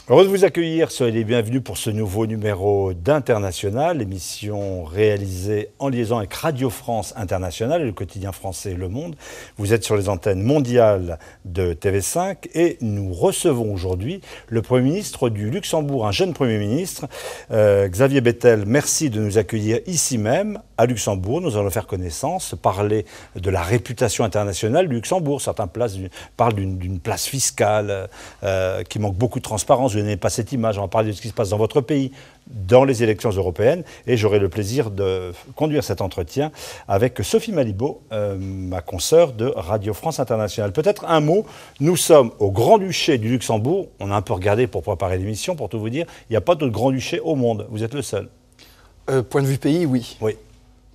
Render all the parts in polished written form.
Heureux de vous accueillir, soyez les bienvenus pour ce nouveau numéro d'International, émission réalisée en liaison avec Radio France Internationale et le quotidien français Le Monde. Vous êtes sur les antennes mondiales de TV5 et nous recevons aujourd'hui le Premier ministre du Luxembourg, un jeune Premier ministre, Xavier Bettel. Merci de nous accueillir ici même, à Luxembourg. Nous allons faire connaissance, parler de la réputation internationale du Luxembourg. Certains parlent d'une place fiscale qui manque beaucoup de transparence. Je n'ai pas cette image, on va parler de ce qui se passe dans votre pays, dans les élections européennes, et j'aurai le plaisir de conduire cet entretien avec Sophie Malibaud, ma consoeur de Radio France Internationale. Peut-être un mot, nous sommes au Grand-Duché du Luxembourg, on a un peu regardé pour préparer l'émission, pour tout vous dire, il n'y a pas d'autre Grand-Duché au monde, vous êtes le seul. Point de vue pays, oui. Oui.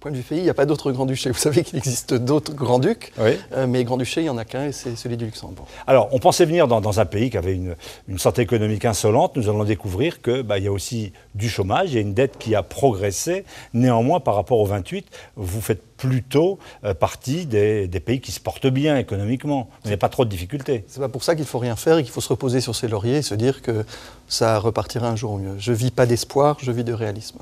Point de vue pays, il n'y a pas d'autres grands-duchés. Vous savez qu'il existe d'autres grands-ducs, oui. Mais grand-duché, il n'y en a qu'un, et c'est celui du Luxembourg. Alors, on pensait venir dans un pays qui avait une santé économique insolente. Nous allons découvrir qu'il y a aussi du chômage, il y a une dette qui a progressé. Néanmoins, par rapport aux 28, vous faites plutôt partie des pays qui se portent bien économiquement. Vous n'avez pas trop de difficultés. C'est pas pour ça qu'il ne faut rien faire et qu'il faut se reposer sur ses lauriers et se dire que ça repartira un jour au mieux. Je ne vis pas d'espoir, je vis de réalisme.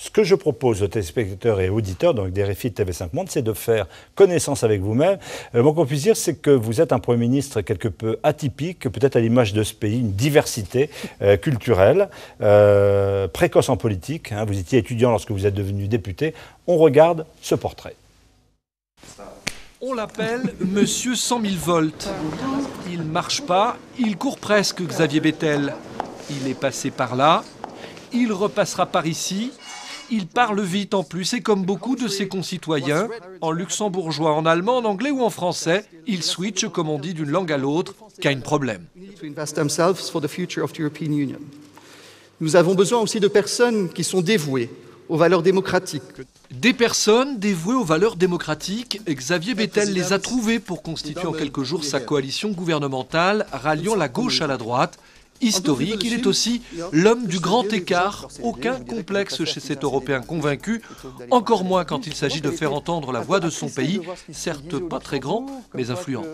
Ce que je propose aux téléspectateurs et auditeurs donc des RFI de TV5 Monde, c'est de faire connaissance avec vous-même. Le mot qu'on puisse dire, c'est que vous êtes un Premier ministre quelque peu atypique, peut-être à l'image de ce pays, une diversité culturelle, précoce en politique. Vous étiez étudiant lorsque vous êtes devenu député. On regarde ce portrait. On l'appelle Monsieur 100 000 volts. Il ne marche pas, il court presque, Xavier Bettel. Il est passé par là, il repassera par ici. Il parle vite en plus et comme beaucoup de ses concitoyens, en luxembourgeois, en allemand, en anglais ou en français, il switch, comme on dit, d'une langue à l'autre, qui a un problème. Nous avons besoin aussi de personnes qui sont dévouées aux valeurs démocratiques. Des personnes dévouées aux valeurs démocratiques, Xavier Bettel les a trouvées pour constituer en quelques jours sa coalition gouvernementale, ralliant la gauche à la droite. Historique, il est aussi l'homme du grand écart, aucun complexe chez cet Européen convaincu, encore moins quand il s'agit de faire entendre la voix de son pays, certes pas très grand, mais influent.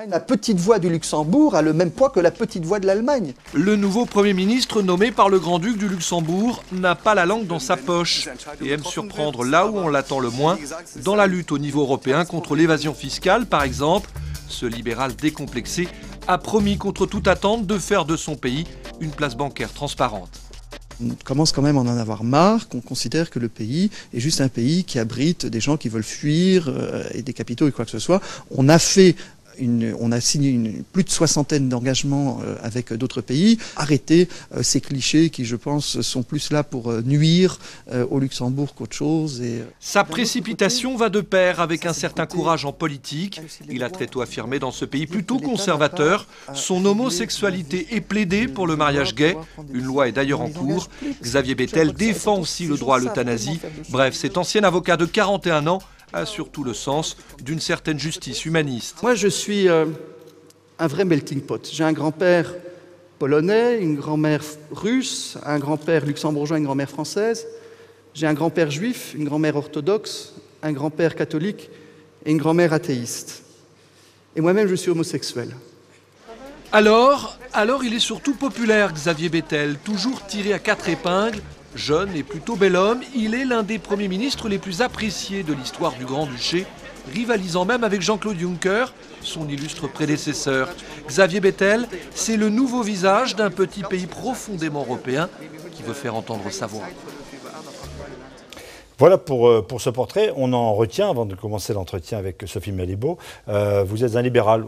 La petite voix du Luxembourg a le même poids que la petite voix de l'Allemagne. Le nouveau Premier ministre nommé par le Grand-Duc du Luxembourg n'a pas la langue dans sa poche et aime surprendre là où on l'attend le moins, dans la lutte au niveau européen contre l'évasion fiscale par exemple. Ce libéral décomplexé a promis contre toute attente de faire de son pays une place bancaire transparente. On commence quand même à en avoir marre qu'on considère que le pays est juste un pays qui abrite des gens qui veulent fuir et des capitaux et quoi que ce soit. On a signé plus de 60aine d'engagements avec d'autres pays. Arrêter ces clichés qui, je pense, sont plus là pour nuire au Luxembourg qu'autre chose. Sa précipitation va de pair avec un certain courage en politique. Il a très tôt affirmé dans ce pays plutôt conservateur son homosexualité et plaidé pour le mariage gay. Une loi est d'ailleurs en cours. Xavier Bettel défend aussi le droit à l'euthanasie. Bref, cet ancien avocat de 41 ans a surtout le sens d'une certaine justice humaniste. Moi, je suis un vrai melting pot. J'ai un grand-père polonais, une grand-mère russe, un grand-père luxembourgeois, une grand-mère française. J'ai un grand-père juif, une grand-mère orthodoxe, un grand-père catholique et une grand-mère athéiste. Et moi-même, je suis homosexuel. Alors, il est surtout populaire, Xavier Bettel, toujours tiré à 4 épingles. Jeune et plutôt bel homme, il est l'un des premiers ministres les plus appréciés de l'histoire du Grand-Duché, rivalisant même avec Jean-Claude Juncker, son illustre prédécesseur. Xavier Bettel, c'est le nouveau visage d'un petit pays profondément européen qui veut faire entendre sa voix. Voilà pour ce portrait. On en retient, avant de commencer l'entretien avec Sophie Malibaud, vous êtes un libéral.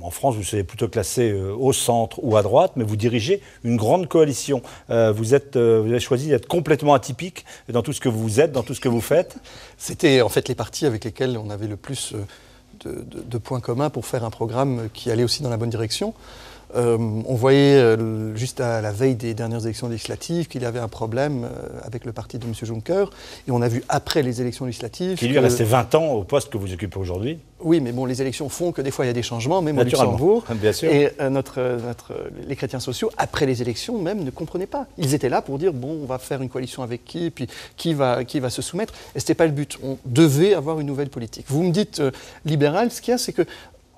En France, vous serez plutôt classé au centre ou à droite, mais vous dirigez une grande coalition. Vous avez choisi d'être complètement atypique dans tout ce que vous êtes, dans tout ce que vous faites. C'était en fait les partis avec lesquels on avait le plus de points communs pour faire un programme qui allait aussi dans la bonne direction. On voyait juste à la veille des dernières élections législatives qu'il y avait un problème avec le parti de M. Juncker. Et on a vu après les élections législatives... Qui lui est resté 20 ans au poste que vous occupez aujourd'hui. Oui, mais bon, les élections font que des fois il y a des changements, même au Luxembourg. Bien sûr. Et les chrétiens sociaux, après les élections même, ne comprenaient pas. Ils étaient là pour dire, bon, on va faire une coalition avec qui, et puis qui va se soumettre. Et ce n'était pas le but. On devait avoir une nouvelle politique. Vous me dites libéral, ce qu'il y a, c'est que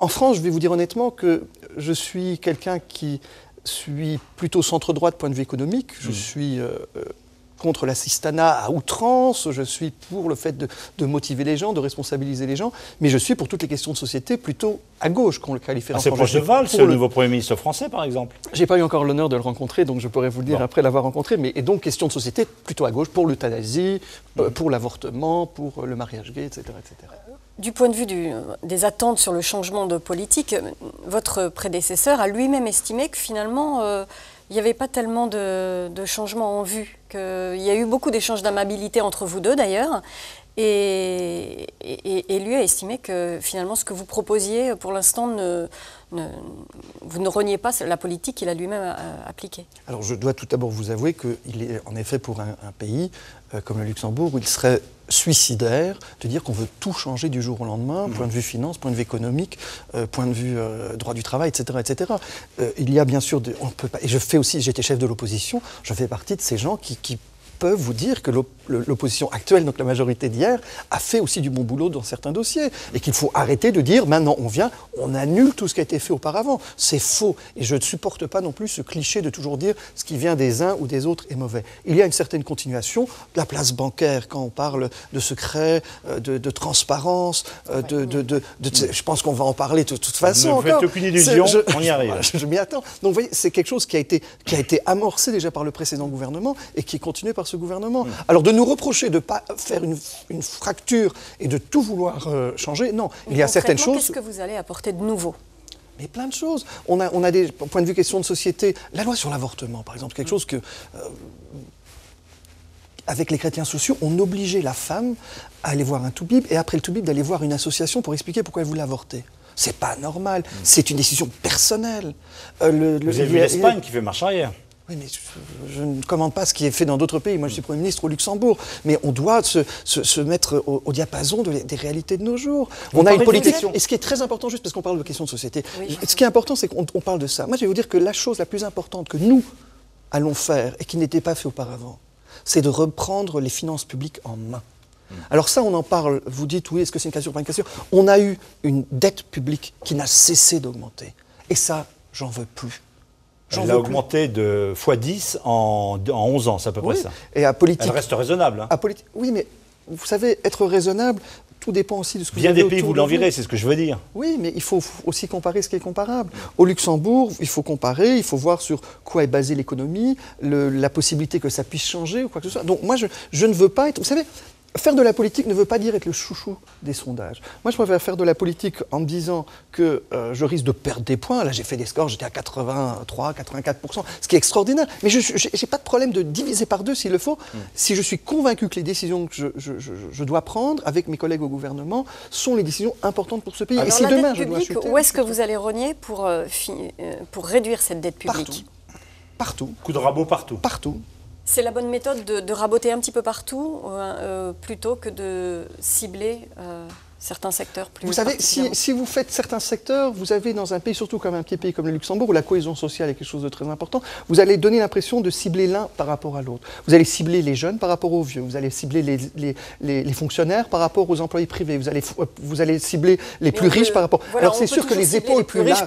en France, je vais vous dire honnêtement que je suis quelqu'un qui suis plutôt centre-droit de point de vue économique. Je suis contre l'assistanat à outrance, je suis pour le fait de motiver les gens, de responsabiliser les gens, mais je suis pour toutes les questions de société plutôt à gauche, qu'on le qualifie en C'est proche de Valls, le nouveau Premier ministre français, par exemple. J'ai pas eu encore l'honneur de le rencontrer, donc je pourrais vous le dire après l'avoir rencontré, mais et donc question de société plutôt à gauche, pour l'euthanasie, pour l'avortement, pour le mariage gay, etc. etc. Du point de vue des attentes sur le changement de politique, votre prédécesseur a lui-même estimé que finalement, il n'y avait pas tellement de changements en vue. Il y a eu beaucoup d'échanges d'amabilité entre vous deux d'ailleurs, et lui a estimé que finalement ce que vous proposiez pour l'instant, vous ne reniez pas la politique qu'il a lui-même appliquée. Alors je dois tout d'abord vous avouer qu'il est en effet pour un pays comme le Luxembourg où il serait suicidaire de dire qu'on veut tout changer du jour au lendemain, point de vue finance, point de vue économique, point de vue droit du travail, etc. etc. Il y a bien sûr, on peut pas, et j'étais chef de l'opposition, je fais partie de ces gens qui peuvent vous dire que l'opposition actuelle, donc la majorité d'hier, a fait aussi du bon boulot dans certains dossiers. Et qu'il faut arrêter de dire, maintenant on annule tout ce qui a été fait auparavant. C'est faux. Et je ne supporte pas non plus ce cliché de toujours dire ce qui vient des uns ou des autres est mauvais. Il y a une certaine continuation. La place bancaire, quand on parle de secret, de transparence, je pense qu'on va en parler de toute façon. Ne faites aucune illusion, on y arrive. Je m'y attends. Donc vous voyez, c'est quelque chose qui a été amorcé déjà par le précédent gouvernement et qui est continué par ce gouvernement. Alors de nous reprocher de ne pas faire une fracture et de tout vouloir changer, non. Mais il y a certaines choses... Qu'est-ce que vous allez apporter de nouveau ? Mais plein de choses. On a des points de vue question de société. La loi sur l'avortement, par exemple, quelque chose que... avec les chrétiens sociaux, on obligeait la femme à aller voir un toubib et après le toubib d'aller voir une association pour expliquer pourquoi elle voulait avorter. C'est pas normal. C'est une décision personnelle. Vous avez vu l'Espagne qui fait marche arrière. Oui, mais je ne commande pas ce qui est fait dans d'autres pays. Moi, je suis Premier ministre au Luxembourg. Mais on doit se mettre au diapason des réalités de nos jours. On a une politique. Et ce qui est très important, juste parce qu'on parle de questions de société, ce qui est important, c'est qu'on parle de ça. Moi, je vais vous dire que la chose la plus importante que nous allons faire, et qui n'était pas fait auparavant, c'est de reprendre les finances publiques en main. Alors ça, on en parle. Vous dites, oui, est-ce que c'est une cassure ou pas une cassure ? On a eu une dette publique qui n'a cessé d'augmenter. Et ça, j'en veux plus. Elle a augmenté de x10 en 11 ans, c'est à peu près ça. Et à politique, elle reste raisonnable. Hein. Oui, mais vous savez, être raisonnable, tout dépend aussi de ce que vous avez Bien des pays vous l'envirez, c'est ce que je veux dire. Oui, mais il faut aussi comparer ce qui est comparable. Au Luxembourg, il faut comparer, il faut voir sur quoi est basée l'économie, la possibilité que ça puisse changer ou quoi que ce soit. Donc moi, je ne veux pas être... Vous savez, faire de la politique ne veut pas dire être le chouchou des sondages. Moi, je préfère faire de la politique en me disant que je risque de perdre des points. Là, j'ai fait des scores, j'étais à 83, 84%, ce qui est extraordinaire. Mais je n'ai pas de problème de diviser par deux s'il le faut, si je suis convaincu que les décisions que je dois prendre avec mes collègues au gouvernement sont les décisions importantes pour ce pays. Alors, et si la demain, dette je dois publique, chuter... où est-ce que vous allez rogner pour réduire cette dette publique ? Partout. Coup de rabot partout. Partout. C'est la bonne méthode de raboter un petit peu partout plutôt que de cibler certains secteurs plus Vous savez, particulièrement. si vous faites certains secteurs, vous avez dans un pays, surtout comme un petit pays comme le Luxembourg, où la cohésion sociale est quelque chose de très important, vous allez donner l'impression de cibler l'un par rapport à l'autre. Vous allez cibler les jeunes par rapport aux vieux, vous allez cibler les fonctionnaires par rapport aux employés privés, vous allez cibler les plus riches par rapport... Voilà, alors c'est sûr que les épaules plus larges,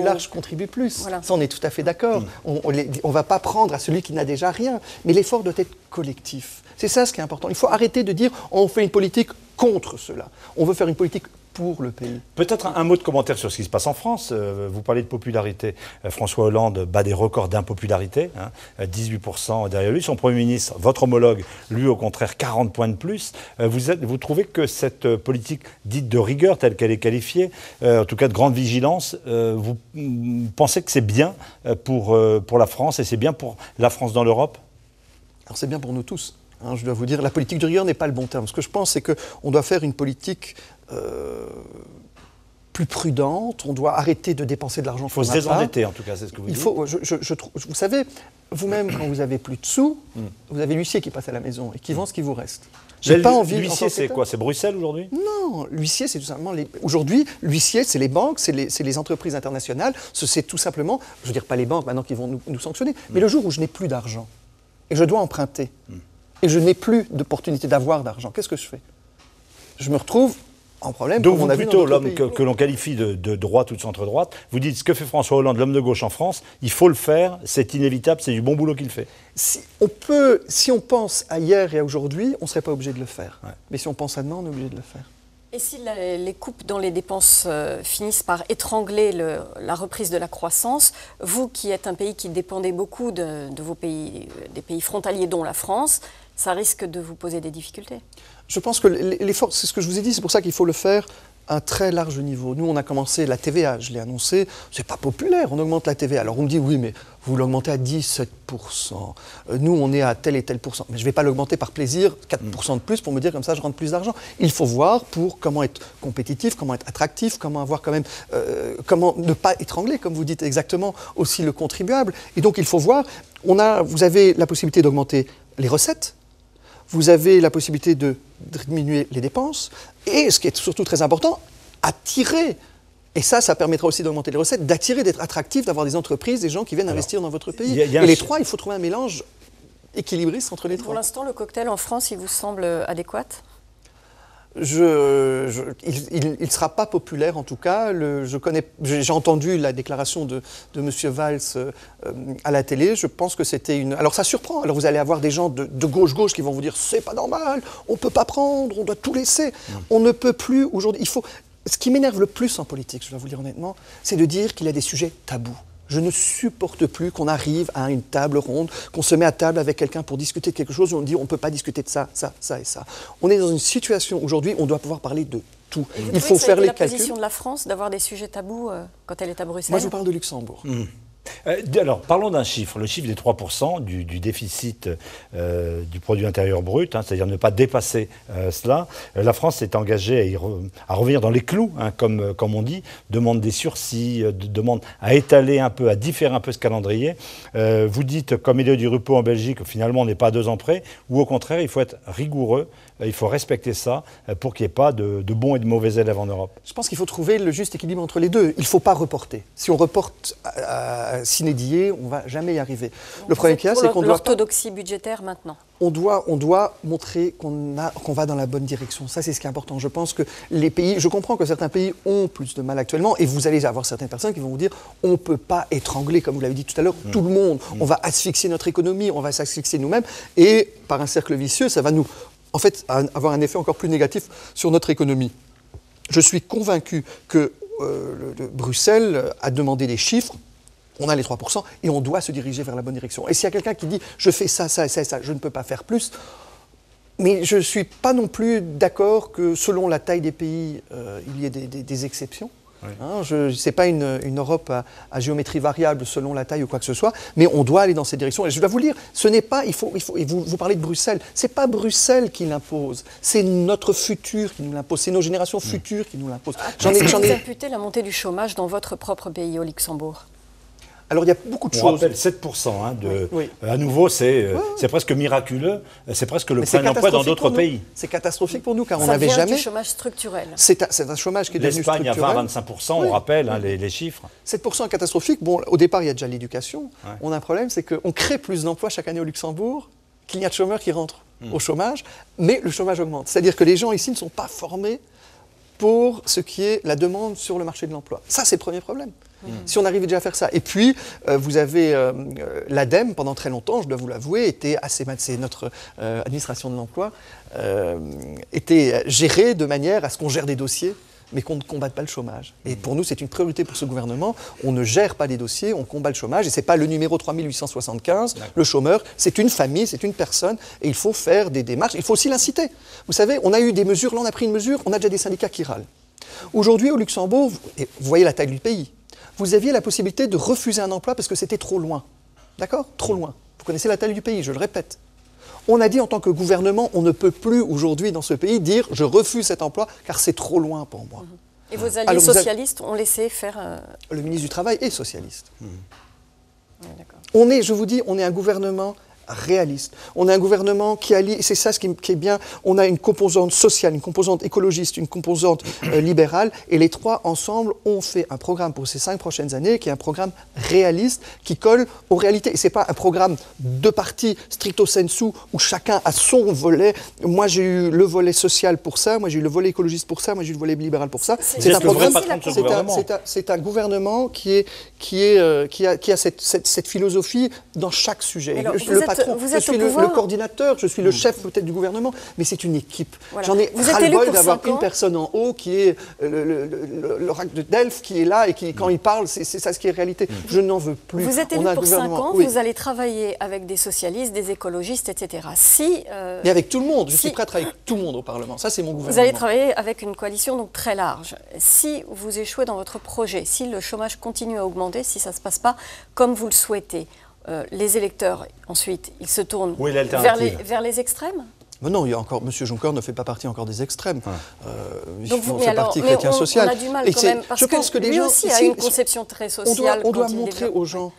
larges contribuent plus. Voilà. Ça, on est tout à fait d'accord. On ne va pas prendre à celui qui n'a déjà rien, mais l'effort doit être collectif. C'est ça ce qui est important. Il faut arrêter de dire on fait une politique contre cela. On veut faire une politique pour le pays. Peut-être un mot de commentaire sur ce qui se passe en France. Vous parlez de popularité. François Hollande bat des records d'impopularité, 18% derrière lui. Son Premier ministre, votre homologue, lui au contraire 40 points de plus. Vous trouvez que cette politique dite de rigueur, telle qu'elle est qualifiée, en tout cas de grande vigilance, vous pensez que c'est bien pour la France et c'est bien pour la France dans l'Europe ? Alors c'est bien pour nous tous. Je dois vous dire, la politique de rigueur n'est pas le bon terme. Ce que je pense, c'est qu'on doit faire une politique plus prudente, on doit arrêter de dépenser de l'argent. Il faut se désendetter, en tout cas, c'est ce que vous dites. Vous savez, vous-même, quand vous avez plus de sous, vous avez l'huissier qui passe à la maison et qui vend ce qui vous reste. J'ai pas envie. L'huissier, c'est quoi ? C'est Bruxelles aujourd'hui ? Non, l'huissier, c'est tout simplement... Aujourd'hui, l'huissier, c'est les banques, c'est les entreprises internationales, c'est tout simplement, je veux dire pas les banques maintenant qui vont nous sanctionner, mais le jour où je n'ai plus d'argent et je dois emprunter, et je n'ai plus d'opportunité d'avoir d'argent, qu'est-ce que je fais ? Je me retrouve un problème. Donc comme on vous, a vu dans plutôt d'autres l'homme pays. que l'on qualifie de droite ou de centre-droite, vous dites ce que fait François Hollande, l'homme de gauche en France, il faut le faire, c'est inévitable, c'est du bon boulot qu'il fait. Si on pense à hier et à aujourd'hui, on ne serait pas obligé de le faire. Ouais. Mais si on pense à demain, on est obligé de le faire. Et si les coupes dans les dépenses finissent par étrangler la reprise de la croissance, vous qui êtes un pays qui dépendait beaucoup de vos pays, des pays frontaliers dont la France, ça risque de vous poser des difficultés? Je pense que l'effort, c'est ce que je vous ai dit, c'est pour ça qu'il faut le faire à un très large niveau. Nous, on a commencé la TVA, je l'ai annoncé, c'est pas populaire, on augmente la TVA. Alors on me dit, oui, mais vous l'augmentez à 17%. Nous, on est à tel et tel pourcent. Mais je ne vais pas l'augmenter par plaisir, 4% de plus, pour me dire comme ça, je rentre plus d'argent. Il faut voir pour comment être compétitif, comment être attractif, comment avoir quand même, comment ne pas étrangler, comme vous dites exactement, aussi le contribuable. Et donc, il faut voir, vous avez la possibilité d'augmenter les recettes, vous avez la possibilité de diminuer les dépenses, et ce qui est surtout très important, attirer. Et ça permettra aussi d'augmenter les recettes, d'attirer, d'être attractif, d'avoir des entreprises, des gens qui viennent investir dans votre pays. Et les trois, il faut trouver un mélange équilibriste entre les trois. Pour l'instant, le cocktail en France, il vous semble adéquat ? Il ne sera pas populaire en tout cas. J'ai entendu la déclaration de M. Valls à la télé. Je pense que c'était une... Alors ça surprend. Alors vous allez avoir des gens de gauche qui vont vous dire « c'est pas normal, on ne peut pas prendre, on doit tout laisser ». On ne peut plus aujourd'hui. Ce qui m'énerve le plus en politique, je dois vous le dire honnêtement, c'est de dire qu'il y a des sujets tabous. Je ne supporte plus qu'on arrive à une table ronde, qu'on se met à table avec quelqu'un pour discuter de quelque chose où on dit on ne peut pas discuter de ça, ça, ça et ça. On est dans une situation aujourd'hui où on doit pouvoir parler de tout. Il faut faire les calculs. La position de la France d'avoir des sujets tabous quand elle est à Bruxelles. Moi, je vous parle de Luxembourg. Alors, parlons d'un chiffre, le chiffre des 3% du déficit du produit intérieur brut, c'est-à-dire ne pas dépasser cela. La France s'est engagée à revenir dans les clous, comme on dit, demande des sursis, demande à étaler un peu, à différer un peu ce calendrier. Vous dites, comme Élodie Durupeau en Belgique, finalement on n'est pas à 2 ans près, ou au contraire, il faut être rigoureux, il faut respecter ça pour qu'il n'y ait pas de bons et de mauvais élèves en Europe. Je pense qu'il faut trouver le juste équilibre entre les deux. Il ne faut pas reporter. Si on reporte sine die, on ne va jamais y arriver. Donc le problème qu'il y a, c'est qu'on doit... L'orthodoxie budgétaire maintenant. On doit montrer qu'on va dans la bonne direction. Ça, c'est ce qui est important. Je pense que les pays... Je comprends que certains pays ont plus de mal actuellement, et vous allez avoir certaines personnes qui vont vous dire on ne peut pas étrangler, comme vous l'avez dit tout à l'heure, tout le monde. On va asphyxier notre économie, on va s'asphyxier nous-mêmes, et par un cercle vicieux, ça va nous... en fait, avoir un effet encore plus négatif sur notre économie. Je suis convaincu que Bruxelles a demandé des chiffres, on a les 3%, et on doit se diriger vers la bonne direction. Et s'il y a quelqu'un qui dit « je fais ça, ça et ça et ça, je ne peux pas faire plus », mais je ne suis pas non plus d'accord que selon la taille des pays, il y ait des exceptions. Oui. Ce n'est pas une Europe à géométrie variable selon la taille ou quoi que ce soit, mais on doit aller dans cette direction. Et je dois vous le dire, ce n'est pas, et vous parlez de Bruxelles, ce n'est pas Bruxelles qui l'impose, c'est notre futur qui nous l'impose, c'est nos générations futures qui nous l'imposent. Vous imputez la montée du chômage dans votre propre pays, au Luxembourg? Alors il y a beaucoup de choses. On rappelle 7%. Oui. À nouveau, c'est presque miraculeux. C'est presque le plein emploi dans d'autres pays. C'est catastrophique pour nous car on n'avait jamais. Ça devient du chômage structurel. C'est un chômage qui est devenu structurel. L'Espagne à 20-25%, on rappelle les chiffres. 7% catastrophique. Bon, au départ, il y a déjà l'éducation. Ouais. On a un problème, c'est qu'on crée plus d'emplois chaque année au Luxembourg qu'il n'y a de chômeurs qui rentrent au chômage, mais le chômage augmente. C'est-à-dire que les gens ici ne sont pas formés pour ce qui est la demande sur le marché de l'emploi. Ça, c'est le premier problème. Si on arrivait déjà à faire ça. Et puis, vous avez l'ADEME, pendant très longtemps, je dois vous l'avouer, c'est notre administration de l'emploi, était gérée de manière à ce qu'on gère des dossiers, mais qu'on ne combatte pas le chômage. Et pour nous, c'est une priorité pour ce gouvernement. On ne gère pas les dossiers, on combat le chômage. Et ce n'est pas le numéro 3875, le chômeur, c'est une famille, c'est une personne. Et il faut faire des démarches. Il faut aussi l'inciter. Vous savez, on a eu des mesures, là on a pris une mesure, on a déjà des syndicats qui râlent. Aujourd'hui, au Luxembourg, vous voyez la taille du pays, vous aviez la possibilité de refuser un emploi parce que c'était trop loin. D'accord ? Trop loin. Vous connaissez la taille du pays, je le répète. On a dit en tant que gouvernement, on ne peut plus aujourd'hui dans ce pays dire « je refuse cet emploi car c'est trop loin pour moi ». Et vos alliés socialistes ont laissé faire... Le ministre du Travail est socialiste. Ouais, Je vous dis, on est un gouvernement réaliste. On a un gouvernement qui allie, et c'est ça ce qui est bien, on a une composante sociale, une composante écologiste, une composante libérale, et les trois ensemble ont fait un programme pour ces 5 prochaines années qui est un programme réaliste qui colle aux réalités. Et ce n'est pas un programme de parti stricto sensu où chacun a son volet. Moi j'ai eu le volet social pour ça, moi j'ai eu le volet écologiste pour ça, moi j'ai eu le volet libéral pour ça. C'est un programme. C'est un gouvernement qui a cette philosophie dans chaque sujet. Alors, je suis le coordinateur, je suis le chef peut-être du gouvernement, mais c'est une équipe. Voilà. J'en ai ras-le-bol d'avoir une personne en haut qui est l'oracle de Delphes qui est là et qui, quand il parle, c'est ça ce qui est réalité. Je n'en veux plus. Vous êtes élu pour 5 ans, vous allez travailler avec des socialistes, des écologistes, etc. Et avec tout le monde, je suis prêt à travailler avec tout le monde au Parlement. Ça, c'est mon gouvernement. Vous allez travailler avec une coalition donc très large. Si vous échouez dans votre projet, si le chômage continue à augmenter, si ça ne se passe pas comme vous le souhaitez, les électeurs, ensuite, ils se tournent vers les extrêmes ? Mais non, il y a encore, M. Juncker ne fait pas partie encore des extrêmes. Donc il fait partie chrétien social. On a du mal quand même, parce que lui aussi a une conception très sociale. On doit montrer aux gens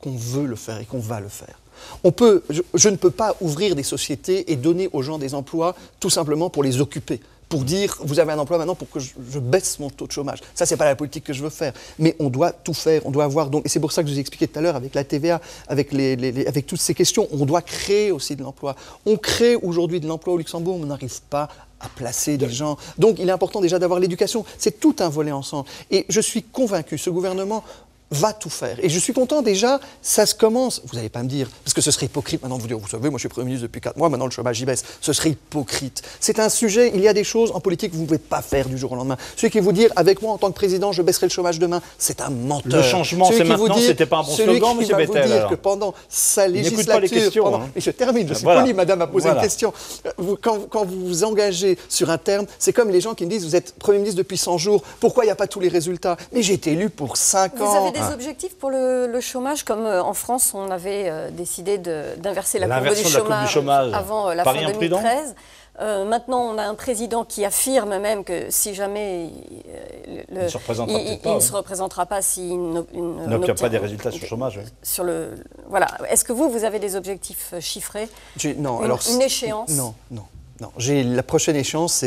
qu'on veut le faire et qu'on va le faire. Je ne peux pas ouvrir des sociétés et donner aux gens des emplois tout simplement pour les occuper. Pour dire, vous avez un emploi maintenant pour que je baisse mon taux de chômage. Ça, c'est pas la politique que je veux faire. Mais on doit tout faire, on doit avoir... Donc, et c'est pour ça que je vous ai expliqué tout à l'heure, avec la TVA, avec toutes ces questions, on doit créer aussi de l'emploi. On crée aujourd'hui de l'emploi au Luxembourg, mais on n'arrive pas à placer des gens. Donc, il est important déjà d'avoir l'éducation. C'est tout un volet ensemble. Et je suis convaincu, ce gouvernement va tout faire. Et je suis content déjà, ça se commence, vous n'allez pas me dire, parce que ce serait hypocrite maintenant de vous dire, vous savez, moi je suis Premier ministre depuis 4 mois, maintenant le chômage y baisse. Ce serait hypocrite. C'est un sujet, il y a des choses en politique que vous ne pouvez pas faire du jour au lendemain. Celui qui vous dire, avec moi en tant que président, je baisserai le chômage demain, c'est un menteur. Le changement, c'est maintenant, c'était pas un bon slogan, M. Bettel. Celui qui va vous dire que pendant sa législature... pas les questions. Et je termine, je suis poli, madame a posé une question. Quand vous vous engagez sur un terme, c'est comme les gens qui me disent, vous êtes Premier ministre depuis 100 jours, pourquoi il n'y a pas tous les résultats? Mais j'ai été élu pour 5 ans. Vous avez des objectifs pour le chômage, comme en France, on avait décidé d'inverser la courbe du chômage avant la fin 2013. Maintenant, on a un président qui affirme même que si jamais il ne se représentera pas s'il n'obtient pas des résultats sur le chômage. Oui. Voilà. Est-ce que vous avez des objectifs chiffrés? Une échéance? Non. La prochaine échéance,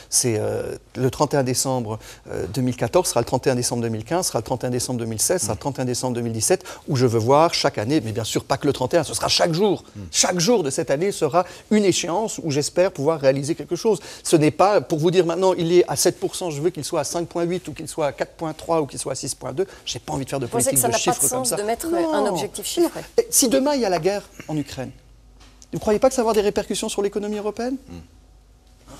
c'est le 31 décembre 2014, sera le 31 décembre 2015, sera le 31 décembre 2016, sera le 31 décembre 2017, où je veux voir chaque année, mais bien sûr pas que le 31, ce sera chaque jour. Chaque jour de cette année sera une échéance où j'espère pouvoir réaliser quelque chose. Ce n'est pas, pour vous dire maintenant, il est à 7%, je veux qu'il soit à 5,8 ou qu'il soit à 4,3 ou qu'il soit à 6,2, j'ai pas envie de faire de politique de chiffres comme ça. Vous pensez que ça n'a pas de sens de mettre un objectif chiffré? Si demain il y a la guerre en Ukraine, vous ne croyez pas que ça va avoir des répercussions sur l'économie européenne?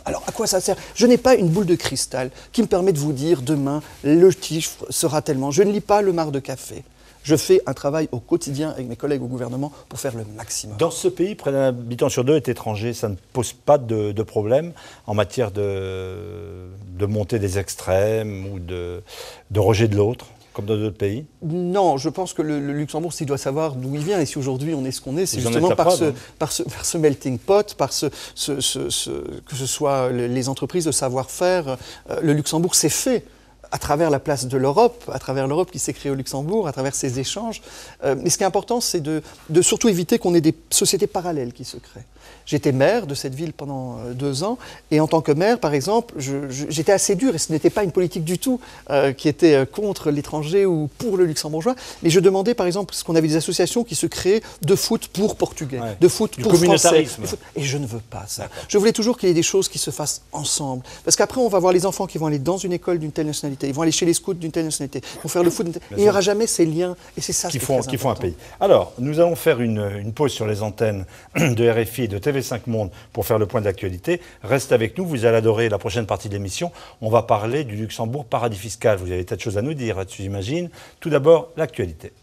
Alors, à quoi ça sert? Je n'ai pas une boule de cristal qui me permet de vous dire demain, le chiffre sera tellement. Je ne lis pas le marc de café. Je fais un travail au quotidien avec mes collègues au gouvernement pour faire le maximum. Dans ce pays, près d'un habitant sur 2 est étranger. Ça ne pose pas de problème en matière de montée des extrêmes ou de rejet de l'autre, comme dans d'autres pays? Non, je pense que le Luxembourg, s'il doit savoir d'où il vient et si aujourd'hui on est ce qu'on est, c'est justement par ce melting pot, par que ce soit les entreprises de savoir-faire. Le Luxembourg s'est fait à travers la place de l'Europe, à travers l'Europe qui s'est créée au Luxembourg, à travers ces échanges. Mais ce qui est important, c'est de surtout éviter qu'on ait des sociétés parallèles qui se créent. J'étais maire de cette ville pendant 2 ans, et en tant que maire, par exemple, j'étais assez dur, et ce n'était pas une politique du tout qui était contre l'étranger ou pour le luxembourgeois, mais je demandais, par exemple, parce qu'on avait des associations qui se créaient de foot pour portugais, de foot pour français. Et je ne veux pas ça. Je voulais toujours qu'il y ait des choses qui se fassent ensemble. Parce qu'après, on va voir les enfants qui vont aller dans une école d'une telle nationalité, ils vont aller chez les scouts d'une telle nationalité, ils vont faire le foot, il n'y aura jamais ces liens, et c'est ça qui font un pays. Alors, nous allons faire une pause sur les antennes de RFI et de TV5 Monde pour faire le point de l'actualité. Reste avec nous, vous allez adorer la prochaine partie de l'émission. On va parler du Luxembourg paradis fiscal. Vous avez des tas de choses à nous dire là-dessus, j'imagine. Tout d'abord, l'actualité.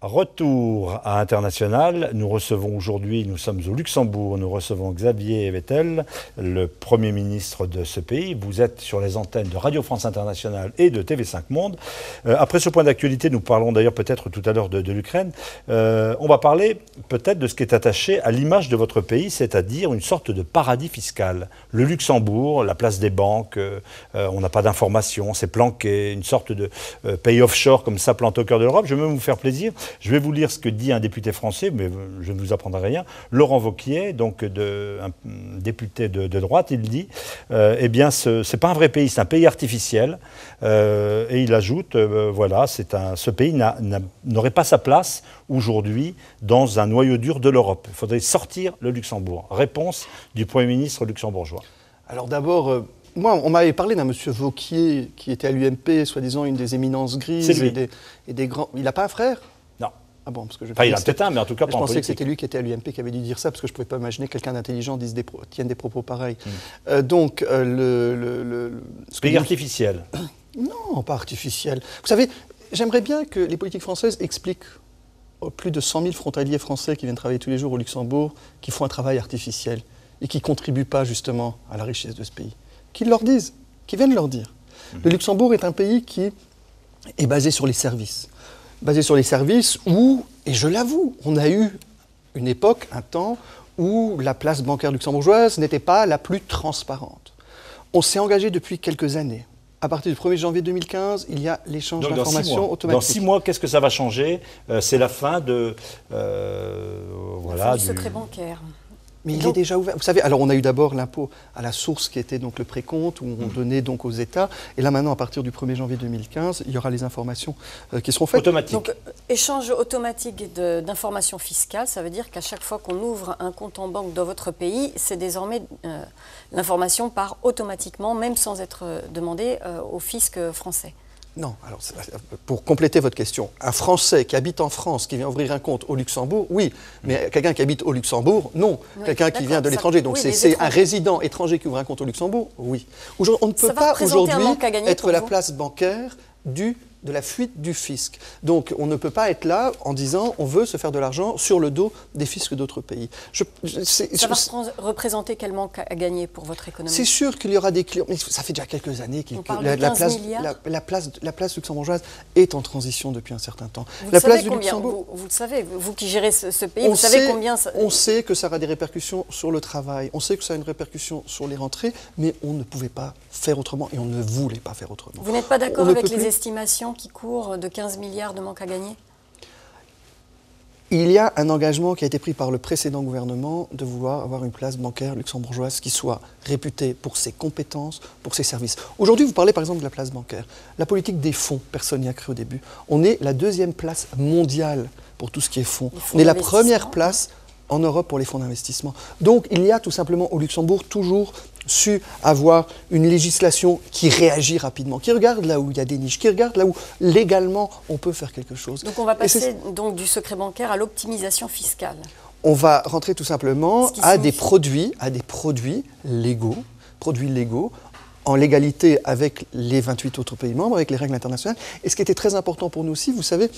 Retour à International, nous recevons aujourd'hui, nous sommes au Luxembourg, nous recevons Xavier Bettel, le Premier ministre de ce pays. Vous êtes sur les antennes de Radio France Internationale et de TV5 Monde. Après ce point d'actualité, nous parlons d'ailleurs peut-être tout à l'heure de l'Ukraine. On va parler peut-être de ce qui est attaché à l'image de votre pays, c'est-à-dire une sorte de paradis fiscal. Le Luxembourg, la place des banques, on n'a pas d'informations, c'est planqué, une sorte de pays offshore comme ça plante au cœur de l'Europe. Je vais même vous faire plaisir. Je vais vous lire ce que dit un député français, mais je ne vous apprendrai rien. Laurent Wauquiez, donc un député de droite, il dit eh bien, ce n'est pas un vrai pays, c'est un pays artificiel. Et il ajoute voilà, ce pays n'aurait pas sa place aujourd'hui dans un noyau dur de l'Europe. Il faudrait sortir le Luxembourg. Réponse du Premier ministre luxembourgeois. Alors d'abord, moi, on m'avait parlé d'un monsieur Wauquiez qui était à l'UMP, soi-disant une des éminences grises et des grands. Il n'a pas un frère ? Non. Ah bon, parce que il a peut-être un, mais en tout cas pas en politique. Je pensais que c'était lui qui était à l'UMP qui avait dû dire ça, parce que je ne pouvais pas imaginer que quelqu'un d'intelligent tienne des propos pareils. Donc, pays artificiel. Non, pas artificiel. Vous savez, j'aimerais bien que les politiques françaises expliquent aux plus de 100 000 frontaliers français qui viennent travailler tous les jours au Luxembourg, qui font un travail artificiel et qui ne contribuent pas justement à la richesse de ce pays. Qu'ils leur disent, qu'ils viennent leur dire. Le Luxembourg est un pays qui est basé sur les services. Basé sur les services où, et je l'avoue, on a eu une époque, un temps, où la place bancaire luxembourgeoise n'était pas la plus transparente. On s'est engagé depuis quelques années. À partir du 1er janvier 2015, il y a l'échange d'informations automatique. Dans 6 mois, qu'est-ce que ça va changer ? C'est la fin de... voilà, du secret bancaire. Mais il est déjà ouvert. Vous savez, alors on a eu d'abord l'impôt à la source qui était donc le précompte, où on donnait donc aux États. Et là maintenant, à partir du 1er janvier 2015, il y aura les informations qui seront faites. Automatique. Donc, échange automatique d'informations fiscales, ça veut dire qu'à chaque fois qu'on ouvre un compte en banque dans votre pays, c'est désormais l'information part automatiquement, même sans être demandée au fisc français. Non, alors pour compléter votre question, un Français qui habite en France, qui vient ouvrir un compte au Luxembourg, oui, mais quelqu'un qui habite au Luxembourg, non. Oui, quelqu'un qui vient de l'étranger, donc oui, c'est un résident étranger qui ouvre un compte au Luxembourg, oui. On ne peut pas aujourd'hui être la place bancaire de la fuite du fisc. Donc on ne peut pas être là en disant on veut se faire de l'argent sur le dos des fiscs d'autres pays. Ça va représenter quel manque à gagner pour votre économie ? C'est sûr qu'il y aura des clients, mais ça fait déjà quelques années que la place luxembourgeoise est en transition depuis un certain temps. Vous le savez, vous qui gérez ce pays, vous savez combien ça... On sait que ça aura des répercussions sur le travail, on sait que ça a une répercussion sur les rentrées, mais on ne pouvait pas faire autrement et on ne voulait pas faire autrement. Vous n'êtes pas d'accord avec les estimations qui court de 15 milliards de manque à gagner ? Il y a un engagement qui a été pris par le précédent gouvernement de vouloir avoir une place bancaire luxembourgeoise qui soit réputée pour ses compétences, pour ses services. Aujourd'hui, vous parlez par exemple de la place bancaire. La politique des fonds, personne n'y a cru au début. On est la 2e place mondiale pour tout ce qui est fonds. On est la première place en Europe pour les fonds d'investissement. Donc il y a tout simplement au Luxembourg toujours su avoir une législation qui réagit rapidement, qui regarde là où il y a des niches, qui regarde là où légalement on peut faire quelque chose. Donc on va passer donc du secret bancaire à l'optimisation fiscale. On va rentrer tout simplement à des produits légaux, en légalité avec les 28 autres pays membres, avec les règles internationales. Et ce qui était très important pour nous aussi, vous savez,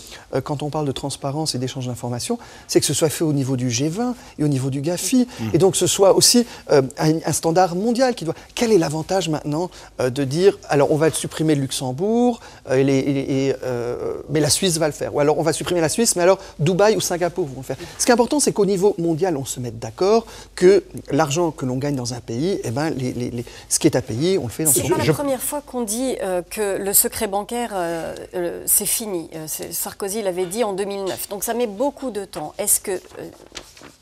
quand on parle de transparence et d'échange d'informations, c'est que ce soit fait au niveau du G20 et au niveau du GAFI, et donc ce soit aussi un standard mondial qui doit... Quel est l'avantage maintenant de dire, alors on va supprimer le Luxembourg, mais la Suisse va le faire, ou alors on va supprimer la Suisse, mais alors Dubaï ou Singapour vont le faire. Ce qui est important, c'est qu'au niveau mondial, on se mette d'accord que l'argent que l'on gagne dans un pays, eh ben, ce qui est à payer, on le fait. C'est pas la première fois qu'on dit que le secret bancaire, c'est fini. Sarkozy l'avait dit en 2009. Donc ça met beaucoup de temps. Est-ce que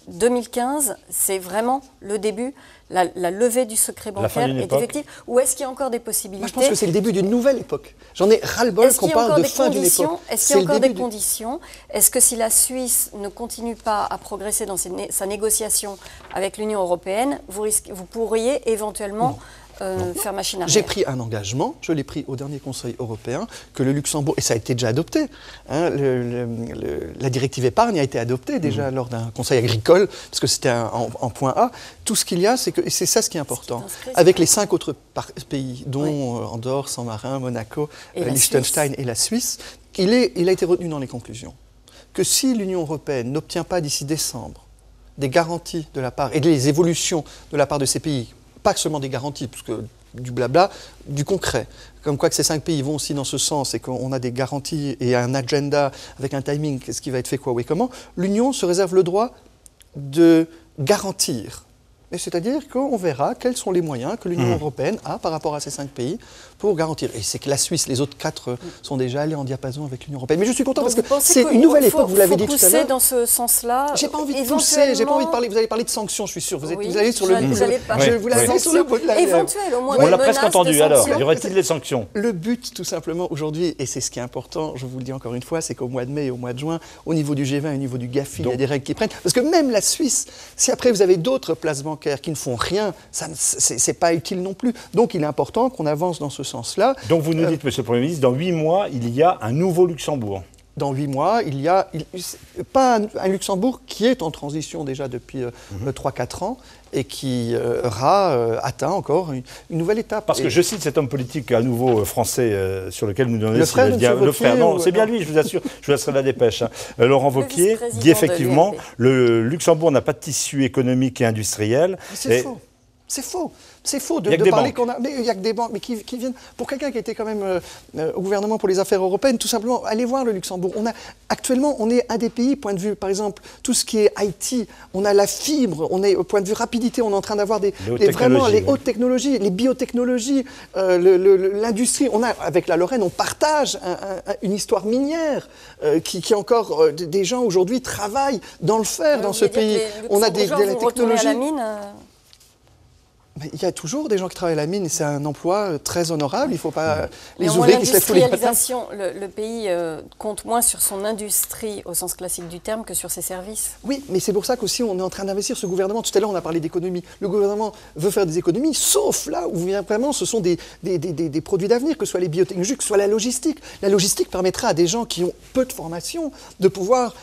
2015, c'est vraiment le début, la levée du secret bancaire est effective, ou est-ce qu'il y a encore des possibilités ? Moi, je pense que c'est le début d'une nouvelle époque. J'en ai ras-le-bol qu'on parle de fin d'une époque. Est-ce qu'il y a encore des conditions ? Est-ce que si la Suisse ne continue pas à progresser dans sa négociation avec l'Union européenne, vous pourriez éventuellement... faire machine arrière. J'ai pris un engagement, je l'ai pris au dernier Conseil européen, que le Luxembourg, et ça a été déjà adopté, hein, la directive épargne a été adoptée déjà lors d'un Conseil agricole, parce que c'était en point A. Tout ce qu'il y a, c'est que, et c'est ça ce qui est important, avec les 5 autres pays, dont Andorre, Saint-Marin, Monaco, Liechtenstein et la Suisse, il a été retenu dans les conclusions que si l'Union européenne n'obtient pas d'ici décembre des garanties de la part, et des évolutions de la part de ces pays, pas seulement des garanties, parce que du blabla, du concret, comme quoi que ces 5 pays vont aussi dans ce sens et qu'on a des garanties et un agenda avec un timing, ce qui va être fait quoi, oui, comment, l'Union se réserve le droit de garantir. C'est-à-dire qu'on verra quels sont les moyens que l'Union européenne a par rapport à ces 5 pays pour garantir. Et c'est que la Suisse, les autres 4 sont déjà allés en diapason avec l'Union européenne. Mais je suis content parce que c'est une nouvelle époque, vous l'avez dit tout à l'heure. Dans ce sens-là. J'ai pas envie de pousser, j'ai pas envie de parler. Vous allez parler de sanctions, je suis sûr. Vous allez sur le bout. Vous l'avez sur le bout de la lèvre. Éventuel, au moins. On l'a presque entendu. Alors, y aurait-il des sanctions? Le but, tout simplement, aujourd'hui, et c'est ce qui est important, je vous le dis encore une fois, c'est qu'au mois de mai et au mois de juin, au niveau du G20 et au niveau du GAFI, il y a des règles qui prennent. Parce que même la Suisse, si après vous avez d'autres places bancaires qui ne font rien, c'est pas utile non plus. Donc il est important qu'on avance dans ce sens-là. Donc vous nous dites, Monsieur le Premier ministre, dans 8 mois, il y a un nouveau Luxembourg. Dans 8 mois, il y a pas un Luxembourg qui est en transition déjà depuis 3-4 ans et qui aura atteint encore une nouvelle étape. Parce que je cite cet homme politique à nouveau français sur lequel nous donnons le frère, non, c'est bien lui, je vous assure, je vous laisserai la dépêche. Laurent Wauquiez dit effectivement le Luxembourg n'a pas de tissu économique et industriel. C'est faux. C'est faux. C'est faux de parler qu'on a. Mais il n'y a que des banques, mais qui viennent. Pour quelqu'un qui était quand même au gouvernement pour les affaires européennes, tout simplement, allez voir le Luxembourg. Actuellement, on est un des pays, point de vue, par exemple, tout ce qui est IT, on a la fibre, on est au point de vue rapidité, on est en train d'avoir vraiment les hautes technologies, les biotechnologies, l'industrie. Avec la Lorraine, on partage une histoire minière qui encore des gens aujourd'hui travaillent dans le fer dans ce pays. On a des technologies. À la mine, il y a toujours des gens qui travaillent à la mine et c'est un emploi très honorable. Il ne faut pas les ouvriers qui se lèvent tous les matins. Le pays compte moins sur son industrie au sens classique du terme que sur ses services. Oui, mais c'est pour ça qu'aussi on est en train d'investir. Ce gouvernement, tout à l'heure on a parlé d'économie. Le gouvernement veut faire des économies, sauf là où vraiment ce sont des produits d'avenir, que ce soit les biotechnologies, que ce soit la logistique. La logistique permettra à des gens qui ont peu de formation de pouvoir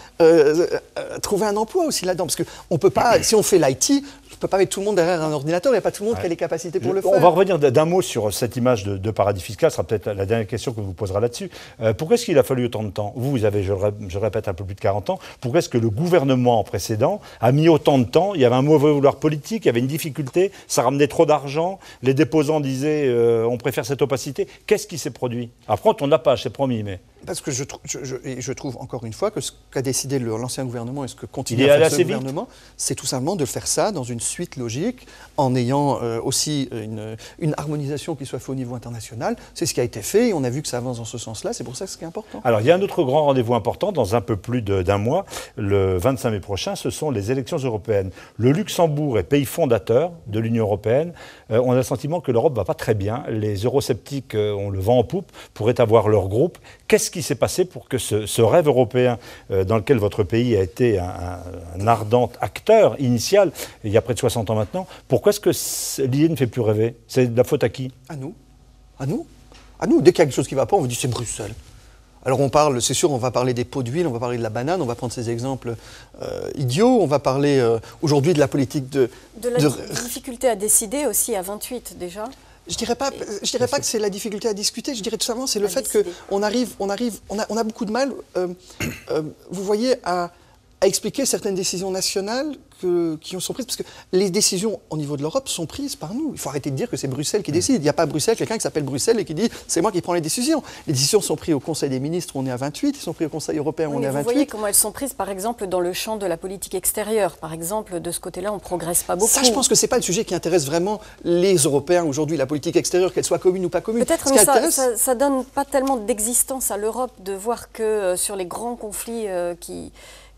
trouver un emploi aussi là-dedans. Parce qu'on peut pas, si on fait l'IT, je ne peux pas mettre tout le monde derrière un ordinateur, il n'y a pas tout le monde qui a les capacités pour le faire. On va revenir d'un mot sur cette image de paradis fiscal, ce sera peut-être la dernière question que vous posera là-dessus. Pourquoi est-ce qu'il a fallu autant de temps? Vous avez, je répète, un peu plus de 40 ans. Pourquoi est-ce que le gouvernement précédent a mis autant de temps? Il y avait un mauvais vouloir politique, il y avait une difficulté, ça ramenait trop d'argent, les déposants disaient on préfère cette opacité. Qu'est-ce qui s'est produit? Après, on n'a pas, c'est promis, mais... Parce que je trouve encore une fois que ce qu'a décidé l'ancien gouvernement et ce que continue à faire ce gouvernement, c'est tout simplement de faire ça dans une suite logique, en ayant aussi une harmonisation qui soit faite au niveau international. C'est ce qui a été fait et on a vu que ça avance dans ce sens-là. C'est pour ça que c'est important. Alors il y a un autre grand rendez-vous important dans un peu plus d'un mois. Le 25 mai prochain, ce sont les élections européennes. Le Luxembourg est pays fondateur de l'Union européenne. On a le sentiment que l'Europe ne va pas très bien. Les eurosceptiques, on le vent en poupe, pourraient avoir leur groupe. Qu'est-ce qui s'est passé pour que ce rêve européen dans lequel votre pays a été un ardent acteur initial, il y a près de 60 ans maintenant, pourquoi est-ce que l'idée ne fait plus rêver? C'est de la faute à qui? À nous. À nous. À nous. Dès qu'il y a quelque chose qui ne va pas, on vous dit c'est Bruxelles. Alors on parle, c'est sûr, on va parler des pots d'huile, on va parler de la banane, on va prendre ces exemples idiots, on va parler aujourd'hui de la politique de la difficulté à décider aussi à 28 déjà. Je dirais pas que c'est la difficulté à discuter, je dirais tout simplement c'est le fait qu'on on a beaucoup de mal, vous voyez, à expliquer certaines décisions nationales qui sont prises, parce que les décisions au niveau de l'Europe sont prises par nous. Il faut arrêter de dire que c'est Bruxelles qui décide. Il n'y a pas à Bruxelles quelqu'un qui s'appelle Bruxelles et qui dit c'est moi qui prends les décisions. Les décisions sont prises au Conseil des ministres, on est à 28, ils sont prises au Conseil européen, on est à 28. Vous voyez comment elles sont prises, par exemple, dans le champ de la politique extérieure. Par exemple, de ce côté-là, on ne progresse pas beaucoup. Ça, je pense que ce n'est pas le sujet qui intéresse vraiment les Européens aujourd'hui, la politique extérieure, qu'elle soit commune ou pas commune. Peut-être que ça ne donne pas tellement d'existence à l'Europe de voir que sur les grands conflits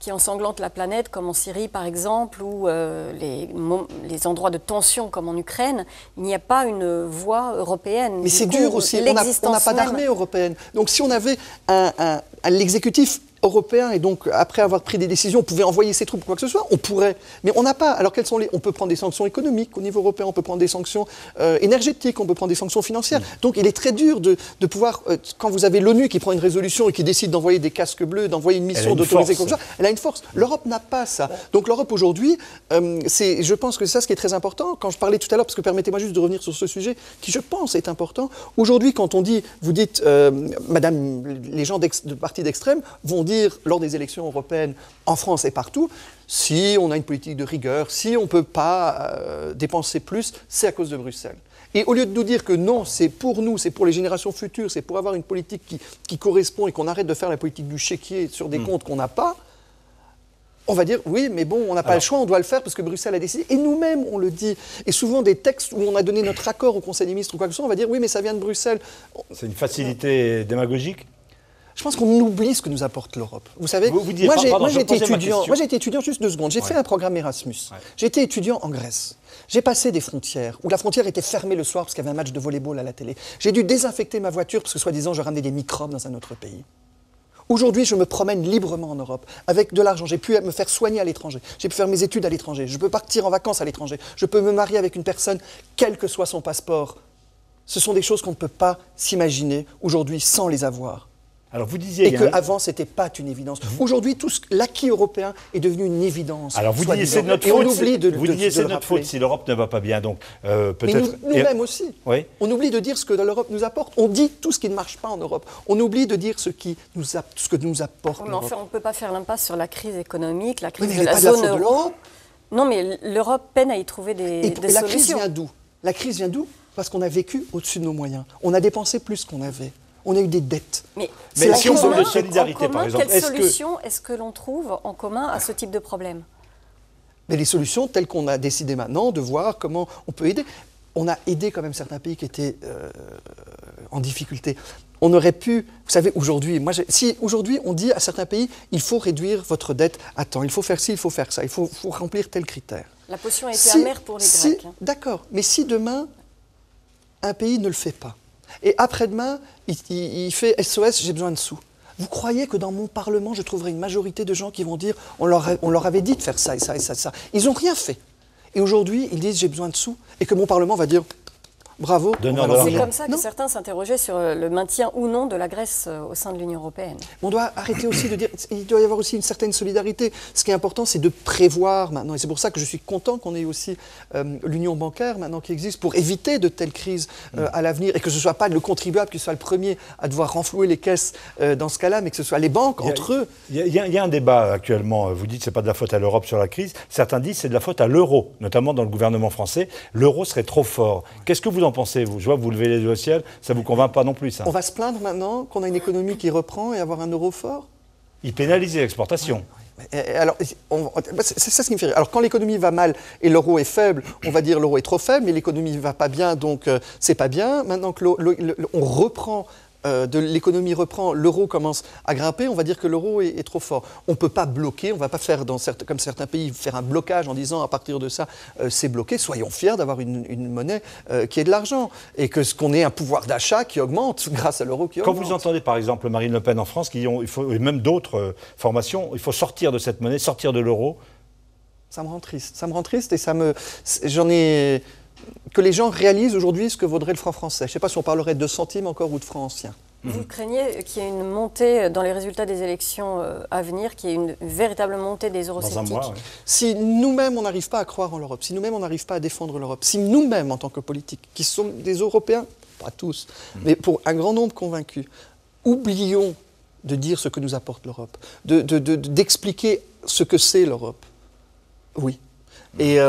qui ensanglantent la planète, comme en Syrie par exemple, ou les endroits de tension comme en Ukraine, il n'y a pas une voie européenne. Mais c'est dur aussi, on n'a pas d'armée européenne. Donc si on avait l'exécutif européen et donc après avoir pris des décisions, on pouvait envoyer ses troupes ou quoi que ce soit, on pourrait. Mais on n'a pas. Alors quelles sont on peut prendre des sanctions économiques au niveau européen, on peut prendre des sanctions énergétiques, on peut prendre des sanctions financières. Donc il est très dur de pouvoir, quand vous avez l'ONU qui prend une résolution et qui décide d'envoyer des casques bleus, d'envoyer une mission, d'autoriser comme ça, elle a une force. L'Europe n'a pas ça. Donc l'Europe aujourd'hui, je pense que c'est ça ce qui est très important. Quand je parlais tout à l'heure, parce que permettez-moi juste de revenir sur ce sujet qui je pense est important. Aujourd'hui, quand on dit, vous dites, madame, les gens de partis d'extrême vont dire lors des élections européennes en France et partout, si on a une politique de rigueur, si on ne peut pas dépenser plus, c'est à cause de Bruxelles. Et au lieu de nous dire que non, c'est pour nous, c'est pour les générations futures, c'est pour avoir une politique qui correspond et qu'on arrête de faire la politique du chéquier sur des comptes qu'on n'a pas, on va dire, oui, mais bon, on n'a pas le choix, on doit le faire parce que Bruxelles a décidé. Et nous-mêmes, on le dit. Et souvent, des textes où on a donné notre accord au Conseil des ministres ou quoi que ce soit, on va dire, oui, mais ça vient de Bruxelles. C'est une facilité démagogique? Je pense qu'on oublie ce que nous apporte l'Europe. Vous savez, moi j'ai été étudiant, juste 2 secondes, j'ai fait un programme Erasmus. J'ai été étudiant en Grèce. J'ai passé des frontières où la frontière était fermée le soir parce qu'il y avait un match de volley-ball à la télé. J'ai dû désinfecter ma voiture parce que, soi-disant, je ramenais des microbes dans un autre pays. Aujourd'hui, je me promène librement en Europe, avec de l'argent. J'ai pu me faire soigner à l'étranger. J'ai pu faire mes études à l'étranger. Je peux partir en vacances à l'étranger. Je peux me marier avec une personne, quel que soit son passeport. Ce sont des choses qu'on ne peut pas s'imaginer aujourd'hui sans les avoir. Alors vous disiez... Et qu'avant, ce n'était pas une évidence. Aujourd'hui, tout l'acquis européen est devenu une évidence. Alors vous disiez c'est de notre faute, c'est notre faute si l'Europe ne va pas bien. Donc peut-être... Mais nous-mêmes aussi. Oui. On oublie de dire ce que l'Europe nous apporte. On dit tout ce qui ne marche pas en Europe. On oublie de dire ce que nous apporte l'Europe. Enfin, on ne peut pas faire l'impasse sur la crise économique, la crise de la zone euro. Non, mais l'Europe peine à y trouver des solutions. La crise vient d'où? La crise vient d'où? Parce qu'on a vécu au-dessus de nos moyens. On a dépensé plus qu'on avait. On a eu des dettes. Mais si on parle de solidarité, par exemple, quelle solution est-ce que l'on trouve en commun à ce type de problème? Mais les solutions telles qu'on a décidé maintenant de voir comment on peut aider. On a aidé quand même certains pays qui étaient en difficulté. On aurait pu, vous savez, aujourd'hui, si aujourd'hui on dit à certains pays, il faut réduire votre dette à temps, il faut faire ci, il faut faire ça, il faut remplir tel critère. La potion a été amère pour les Grecs. D'accord, mais si demain, un pays ne le fait pas, et après-demain, il fait SOS, j'ai besoin de sous. Vous croyez que dans mon Parlement, je trouverai une majorité de gens qui vont dire on leur avait dit de faire ça et ça et ça et ça. Ils n'ont rien fait. Et aujourd'hui, ils disent j'ai besoin de sous. Et que mon Parlement va dire bravo. C'est comme ça que certains s'interrogeaient sur le maintien ou non de la Grèce au sein de l'Union européenne. On doit arrêter aussi de dire... Il doit y avoir aussi une certaine solidarité. Ce qui est important, c'est de prévoir maintenant. Et c'est pour ça que je suis content qu'on ait aussi l'union bancaire maintenant qui existe pour éviter de telles crises à l'avenir. Et que ce ne soit pas le contribuable qui soit le premier à devoir renflouer les caisses dans ce cas-là, mais que ce soit les banques entre eux. Il y a un débat actuellement. Vous dites que ce n'est pas de la faute à l'Europe sur la crise. Certains disent que c'est de la faute à l'euro, notamment dans le gouvernement français. L'euro serait trop fort. Qu'est-ce que vous en pensez, vous? Je vois que vous levez les yeux au ciel, ça ne vous convainc pas non plus, ça. On va se plaindre maintenant qu'on a une économie qui reprend et avoir un euro fort? Il pénalise l'exportation. Alors, c'est ça ce qui me fait rire. Alors, quand l'économie va mal et l'euro est faible, on va dire l'euro est trop faible, mais l'économie ne va pas bien, donc c'est pas bien. Maintenant que on reprend... l'économie reprend, l'euro commence à grimper, on va dire que l'euro est trop fort. On ne peut pas bloquer, on ne va pas faire, comme certains pays, faire un blocage en disant à partir de ça, c'est bloqué. Soyons fiers d'avoir une monnaie qui est de l'argent et qu'on ait un pouvoir d'achat qui augmente grâce à l'euro qui augmente. Quand vous entendez par exemple Marine Le Pen en France, et même d'autres formations, il faut sortir de cette monnaie, sortir de l'euro. Ça me rend triste. Ça me rend triste et que les gens réalisent aujourd'hui ce que vaudrait le franc français. Je ne sais pas si on parlerait de centimes encore ou de francs anciens. Vous craignez qu'il y ait une montée dans les résultats des élections à venir, qu'il y ait une véritable montée des eurosceptiques? Dans un mois, oui. Si nous-mêmes, on n'arrive pas à croire en l'Europe, si nous-mêmes, on n'arrive pas à défendre l'Europe, si nous-mêmes, en tant que politiques, qui sommes des Européens, pas tous, mais pour un grand nombre convaincus, oublions de dire ce que nous apporte l'Europe, d'expliquer ce que c'est l'Europe. Oui. Et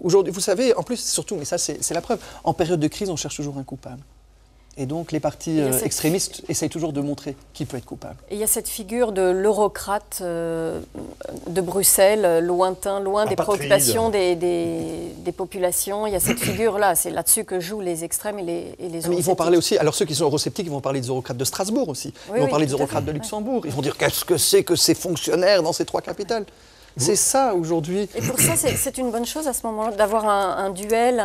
aujourd'hui, vous savez, en plus, surtout, mais ça c'est la preuve, en période de crise, on cherche toujours un coupable. Et donc les partis extrémistes essayent toujours de montrer qui peut être coupable. Et il y a cette figure de l'eurocrate de Bruxelles, loin des préoccupations des populations. Il y a cette figure-là, c'est là-dessus que jouent les extrêmes et les eurosceptiques. Ils vont parler aussi, alors ceux qui sont eurosceptiques, ils vont parler des eurocrates de Strasbourg aussi. Ils vont parler des eurocrates de Luxembourg. Ils vont dire qu'est-ce que c'est que ces fonctionnaires dans ces 3 capitales. C'est ça aujourd'hui. Et pour ça, c'est une bonne chose à ce moment-là, d'avoir un duel,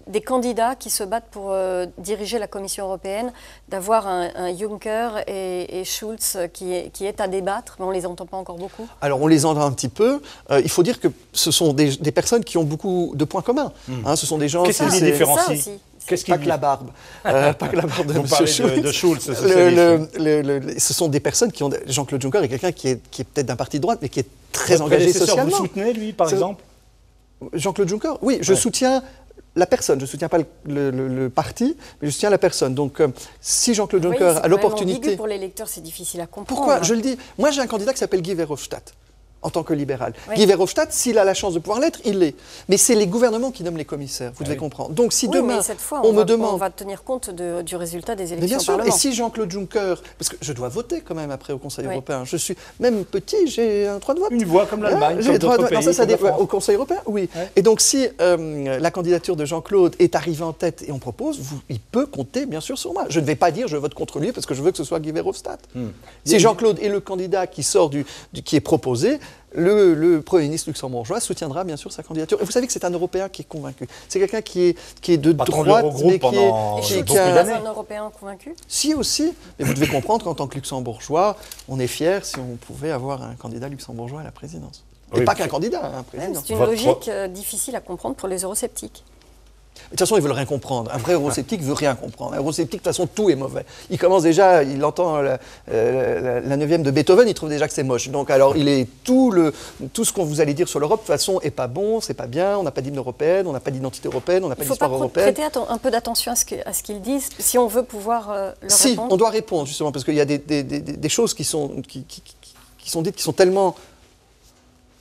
des candidats qui se battent pour diriger la Commission européenne, d'avoir un Juncker et Schulz qui est à débattre, mais on ne les entend pas encore beaucoup. Alors on les entend un petit peu. Il faut dire que ce sont des personnes qui ont beaucoup de points communs. Ce sont des gens... Qu'est-ce qui les différencie? Pas que la barbe. Pas que la barbe de M. Schulz. De Schulz, ce sont des personnes qui ont... Jean-Claude Juncker est quelqu'un qui est peut-être d'un parti de droite, mais qui est très engagé socialement. Vous soutenez, lui, par exemple? Jean-Claude Juncker? Oui, je soutiens la personne. Je ne soutiens pas le parti, mais je soutiens la personne. Donc, si Jean-Claude Juncker a l'opportunité... Pour les lecteurs, c'est difficile à comprendre. Pourquoi? Je le dis. Moi, j'ai un candidat qui s'appelle Guy Verhofstadt, en tant que libéral. Oui. Guy Verhofstadt, s'il a la chance de pouvoir l'être, il l'est. Mais c'est les gouvernements qui nomment les commissaires, vous devez comprendre. Donc, si demain, mais cette fois, on me demande... on va tenir compte du résultat des élections Mais bien sûr, Parlement. et si Jean-Claude Juncker... Parce que je dois voter quand même après au Conseil européen. Je suis même petit, j'ai un droit de vote. Une voix comme l'Allemagne, J'ai comme d'autres pays, non, ça comme la dépend. France. Au Conseil européen, oui. Ouais. Et donc, si la candidature de Jean-Claude est arrivée en tête et on propose, il peut compter, bien sûr, sur moi. Je ne vais pas dire je vote contre lui parce que je veux que ce soit Guy Verhofstadt. Si Jean-Claude est le candidat qui sort qui est proposé, le Premier ministre luxembourgeois soutiendra bien sûr sa candidature. Et vous savez que c'est un Européen qui est convaincu. C'est quelqu'un qui est de droite, mais qui Et est... Schulz n'est pas un Européen convaincu? Si aussi, mais vous devez comprendre qu'en tant que luxembourgeois, on est fier si on pouvait avoir un candidat luxembourgeois à la présidence. Et pas qu'un candidat, un président. C'est une logique difficile à comprendre pour les eurosceptiques. De toute façon, ils ne veulent rien comprendre. Un vrai eurosceptique ne veut rien comprendre. Un eurosceptique, de toute façon, tout est mauvais. Il commence déjà, il entend la 9e de Beethoven, il trouve déjà que c'est moche. Donc, alors, tout ce qu'on vous allez dire sur l'Europe, de toute façon, n'est pas bon, c'est pas bien, on n'a pas d'hymne européenne, on n'a pas d'identité européenne, on n'a pas d'histoire européenne. Il faut prêter un peu d'attention à ce qu'ils disent, si on veut pouvoir leur répondre. Si, on doit répondre, justement, parce qu'il y a des choses qui sont dites, qui sont tellement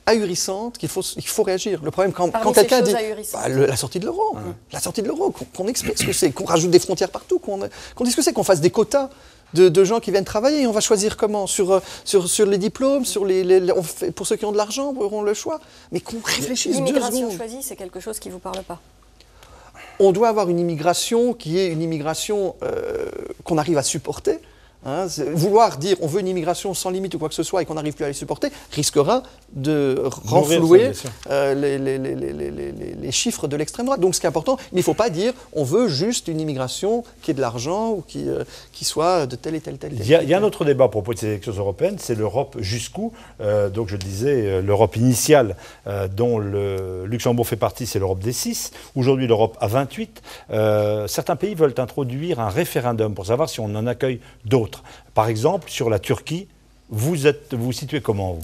ahurissante qu'il faut réagir. Le problème, quand quelqu'un dit la sortie de l'euro, la sortie de l'euro, qu'on explique ce que c'est, qu'on rajoute des frontières partout, qu'on dise ce que c'est, qu'on fasse des quotas de gens qui viennent travailler, et on va choisir comment, sur les diplômes, pour ceux qui ont de l'argent, auront le choix, mais qu'on réfléchisse 2 secondes. L'immigration choisie, c'est quelque chose qui ne vous parle pas? On doit avoir une immigration qui est une immigration qu'on arrive à supporter. Vouloir dire on veut une immigration sans limite ou quoi que ce soit et qu'on n'arrive plus à les supporter risquera de renflouer les chiffres de l'extrême droite. Donc ce qui est important, il ne faut pas dire on veut juste une immigration qui ait de l'argent ou qui soit de tel et tel. Il y a un autre débat à propos de ces élections européennes, c'est l'Europe jusqu'où. Donc je le disais, l'Europe initiale dont le Luxembourg fait partie, c'est l'Europe des 6. Aujourd'hui l'Europe à 28. Certains pays veulent introduire un référendum pour savoir si on en accueille d'autres. Par exemple, sur la Turquie, vous situez comment, vous?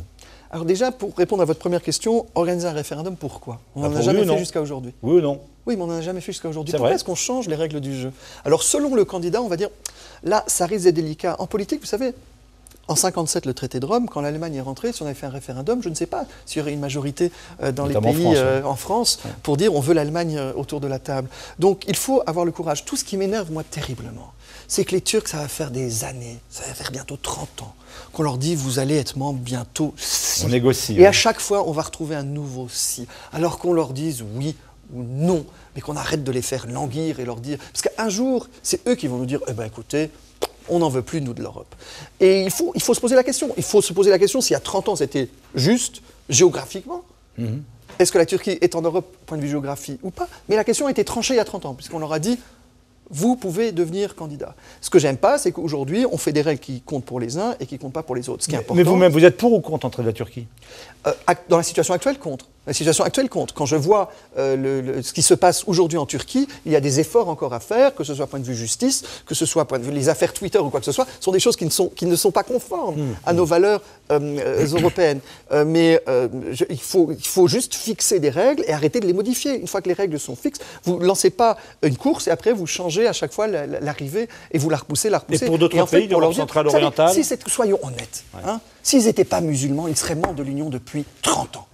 Alors déjà, pour répondre à votre première question, organiser un référendum, pourquoi? On n'en a jamais fait jusqu'à aujourd'hui. Oui ou non? Oui, mais on n'en a jamais fait jusqu'à aujourd'hui. Pourquoi est-ce qu'on change les règles du jeu? Alors, selon le candidat, on va dire, là, ça risque d'être délicat. En politique, vous savez, en 1957, le traité de Rome, quand l'Allemagne est rentrée, si on avait fait un référendum, je ne sais pas s'il y aurait une majorité dans les pays en France pour dire on veut l'Allemagne autour de la table. Donc, il faut avoir le courage. Tout ce qui m'énerve, moi, terriblement, c'est que les Turcs, ça va faire des années, ça va faire bientôt 30 ans, qu'on leur dit vous allez être membre bientôt si. On négocie. Et à chaque fois, on va retrouver un nouveau si. Alors qu'on leur dise oui ou non, mais qu'on arrête de les faire languir et leur dire... Parce qu'un jour, c'est eux qui vont nous dire eh bien écoutez, on n'en veut plus, nous, de l'Europe. Et il faut se poser la question. Il faut se poser la question s'il y a 30 ans, c'était juste géographiquement. Est-ce que la Turquie est en Europe, point de vue géographie, ou pas? Mais la question a été tranchée il y a 30 ans, puisqu'on leur a dit vous pouvez devenir candidat. Ce que j'aime pas, c'est qu'aujourd'hui, on fait des règles qui comptent pour les uns et qui ne comptent pas pour les autres. Ce qui est important. Mais vous-même, vous êtes pour ou contre l'entrée de la Turquie? Dans la situation actuelle, contre. La situation actuelle compte. Quand je vois ce qui se passe aujourd'hui en Turquie, il y a des efforts encore à faire, que ce soit point de vue justice, que ce soit point de vue les affaires Twitter ou quoi que ce soit, ce sont des choses qui ne sont pas conformes à nos valeurs européennes. Mais il faut juste fixer des règles et arrêter de les modifier. Une fois que les règles sont fixes, vous ne lancez pas une course et après vous changez à chaque fois l'arrivée et vous la repoussez. Et pour d'autres pays d'Europe centrale orientale, soyons honnêtes, s'ils n'étaient pas musulmans, ils seraient membres de l'Union depuis 30 ans.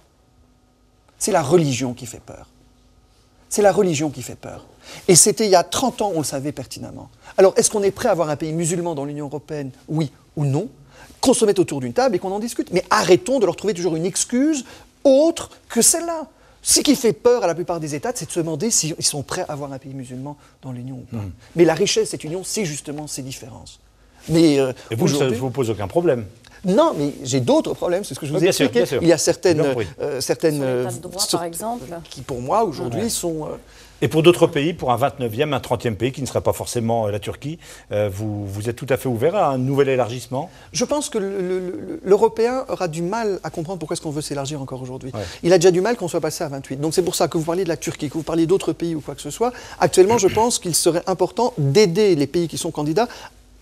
C'est la religion qui fait peur. C'est la religion qui fait peur. Et c'était il y a 30 ans, on le savait pertinemment. Alors, est-ce qu'on est prêt à avoir un pays musulman dans l'Union européenne, oui ou non? Qu'on se mette autour d'une table et qu'on en discute. Mais arrêtons de leur trouver toujours une excuse autre que celle-là. Ce qui fait peur à la plupart des États, c'est de se demander s'ils sont prêts à avoir un pays musulman dans l'Union ou pas. Mais la richesse de cette union, c'est justement ces différences. Mais et vous, ça ne vous pose aucun problème? Non, mais j'ai d'autres problèmes, c'est ce que je vous ai expliqué. Sûr. Il y a certaines droit, par exemple, qui pour moi aujourd'hui sont... Et pour d'autres pays, pour un 29e, un 30e pays qui ne serait pas forcément la Turquie, vous êtes tout à fait ouvert à un nouvel élargissement? Je pense que l'Européen aura du mal à comprendre pourquoi est-ce qu'on veut s'élargir encore aujourd'hui. Ouais. Il a déjà du mal qu'on soit passé à 28. Donc c'est pour ça que vous parliez de la Turquie, que vous parliez d'autres pays ou quoi que ce soit. Actuellement, je pense qu'il serait important d'aider les pays qui sont candidats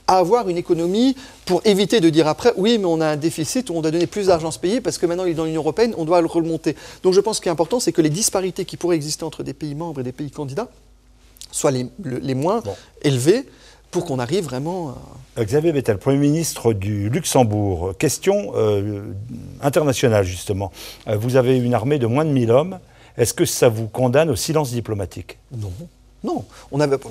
à avoir une économie pour éviter de dire après, oui, mais on a un déficit, on doit donner plus d'argent à ce pays parce que maintenant il est dans l'Union européenne, on doit le remonter. Donc je pense que ce qui est important, c'est que les disparités qui pourraient exister entre des pays membres et des pays candidats soient les moins élevées pour qu'on arrive vraiment à... Xavier Bettel, Premier ministre du Luxembourg. Question internationale, justement. Vous avez une armée de moins de 1000 hommes. Est-ce que ça vous condamne au silence diplomatique? Non. Non.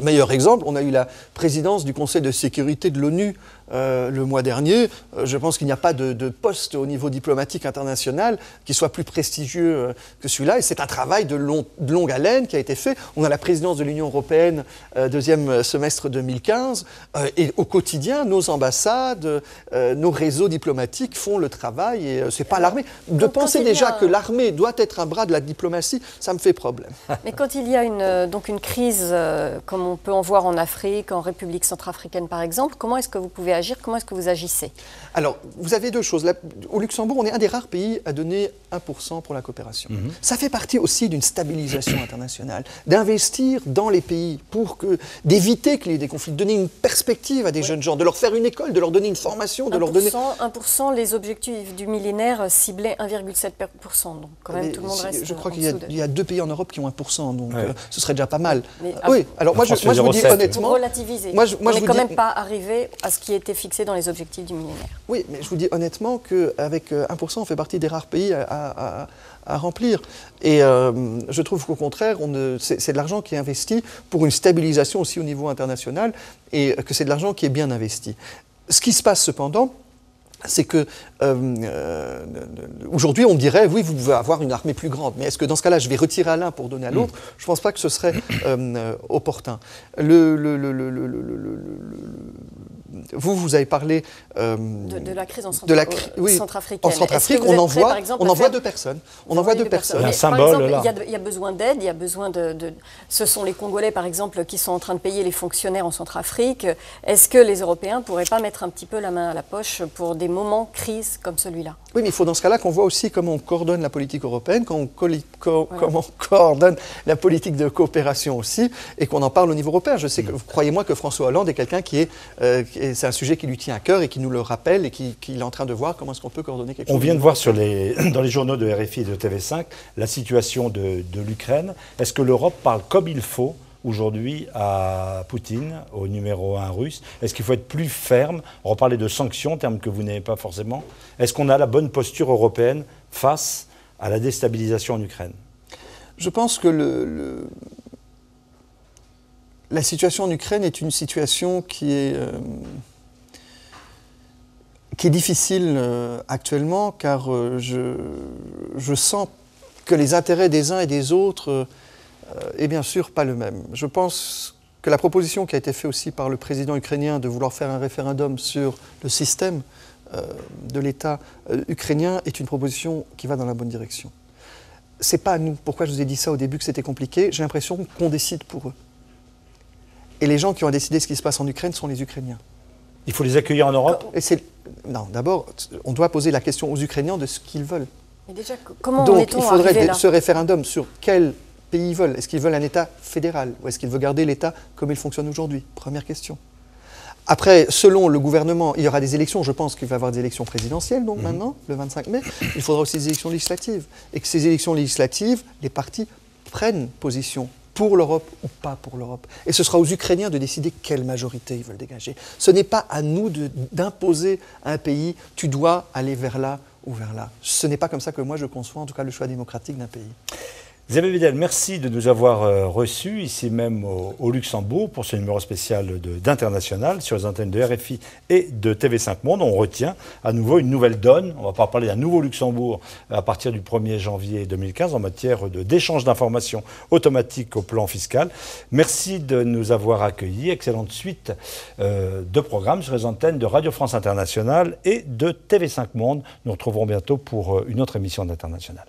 Meilleur exemple, on a eu la présidence du Conseil de sécurité de l'ONU le mois dernier. Je pense qu'il n'y a pas de poste au niveau diplomatique international qui soit plus prestigieux que celui-là. Et c'est un travail de longue haleine qui a été fait. On a la présidence de l'Union européenne deuxième semestre 2015. Et au quotidien, nos ambassades, nos réseaux diplomatiques font le travail. Et c'est pas l'armée. De penser déjà que l'armée doit être un bras de la diplomatie, ça me fait problème. Mais quand il y a une crise comme on peut en voir en Afrique, en République centrafricaine par exemple, comment est-ce que vous pouvez agir? Comment est-ce que vous agissez? Alors, vous avez deux choses. Là, au Luxembourg, on est un des rares pays à donner 1% pour la coopération. Ça fait partie aussi d'une stabilisation internationale, d'investir dans les pays pour d'éviter qu'il y ait des conflits, de donner une perspective à des jeunes gens, de leur faire une école, de leur donner une formation, de leur donner... 1%, les objectifs du millénaire ciblaient 1,7%. Donc quand même, tout le monde reste. Je crois qu'il y a 2 pays en Europe qui ont 1%, donc ce serait déjà pas mal. Mais, oui, alors moi je vous dis honnêtement... Vous relativisez. On n'est quand même pas arrivé à ce qui était fixé dans les objectifs du millénaire. Oui, mais je vous dis honnêtement qu'avec 1%, on fait partie des rares pays à remplir. Et je trouve qu'au contraire, c'est de l'argent qui est investi pour une stabilisation aussi au niveau international et que c'est de l'argent qui est bien investi. Ce qui se passe cependant, c'est que aujourd'hui, on me dirait, oui, vous pouvez avoir une armée plus grande, mais est-ce que dans ce cas-là, je vais retirer à l'un pour donner à l'autre? Je ne pense pas que ce serait opportun. Vous avez parlé de la crise en Centrafrique. En Centrafrique, on envoie 2 personnes. On envoie 2 personnes. Il y a un symbole là. Il y a besoin d'aide, il y a besoin Ce sont les Congolais, par exemple, qui sont en train de payer les fonctionnaires en Centrafrique. Est-ce que les Européens ne pourraient pas mettre un petit peu la main à la poche pour des moments crise comme celui-là? Oui, mais il faut dans ce cas-là qu'on voit aussi comment on coordonne la politique européenne, comment on coordonne la politique de coopération aussi, et qu'on en parle au niveau européen. Je sais que, croyez-moi que François Hollande est quelqu'un c'est un sujet qui lui tient à cœur et qui nous le rappelle et qu'il est en train de voir comment est-ce qu'on peut coordonner quelque chose. On vient de voir dans les journaux de RFI et de TV5 la situation de l'Ukraine. Est-ce que l'Europe parle comme il faut aujourd'hui à Poutine, au numéro 1 russe? Est-ce qu'il faut être plus ferme? On reparlait de sanctions, terme que vous n'aimez pas forcément. Est-ce qu'on a la bonne posture européenne face à la déstabilisation en Ukraine? Je pense que la situation en Ukraine est une situation qui est difficile actuellement, car je sens que les intérêts des uns et des autres est bien sûr pas le même. Je pense que la proposition qui a été faite aussi par le président ukrainien de vouloir faire un référendum sur le système de l'État ukrainien est une proposition qui va dans la bonne direction. C'est pas à nous. Pourquoi je vous ai dit ça au début que c'était compliqué? J'ai l'impression qu'on décide pour eux. Et les gens qui ont décidé ce qui se passe en Ukraine sont les Ukrainiens. Il faut les accueillir en Europe? Non, d'abord, on doit poser la question aux Ukrainiens de ce qu'ils veulent. Mais déjà, comment Donc, il faudrait ce référendum sur quel pays ils veulent. Est-ce qu'ils veulent un État fédéral ou est-ce qu'ils veulent garder l'État comme il fonctionne aujourd'hui? Première question. Après, selon le gouvernement, il y aura des élections. Je pense qu'il va y avoir des élections présidentielles, donc maintenant, le 25 mai. Il faudra aussi des élections législatives. Et que ces élections législatives, les partis prennent position pour l'Europe ou pas pour l'Europe. Et ce sera aux Ukrainiens de décider quelle majorité ils veulent dégager. Ce n'est pas à nous d'imposer à un pays, tu dois aller vers là ou vers là. Ce n'est pas comme ça que moi je conçois, en tout cas, le choix démocratique d'un pays. Xavier Bettel, merci de nous avoir reçus ici même au Luxembourg pour ce numéro spécial d'International sur les antennes de RFI et de TV5 Monde. On retient à nouveau une nouvelle donne. On va pas parler d'un nouveau Luxembourg à partir du 1er janvier 2015 en matière d'échange d'informations automatique au plan fiscal. Merci de nous avoir accueillis. Excellente suite de programmes sur les antennes de Radio France Internationale et de TV5 Monde. Nous nous retrouverons bientôt pour une autre émission d'International.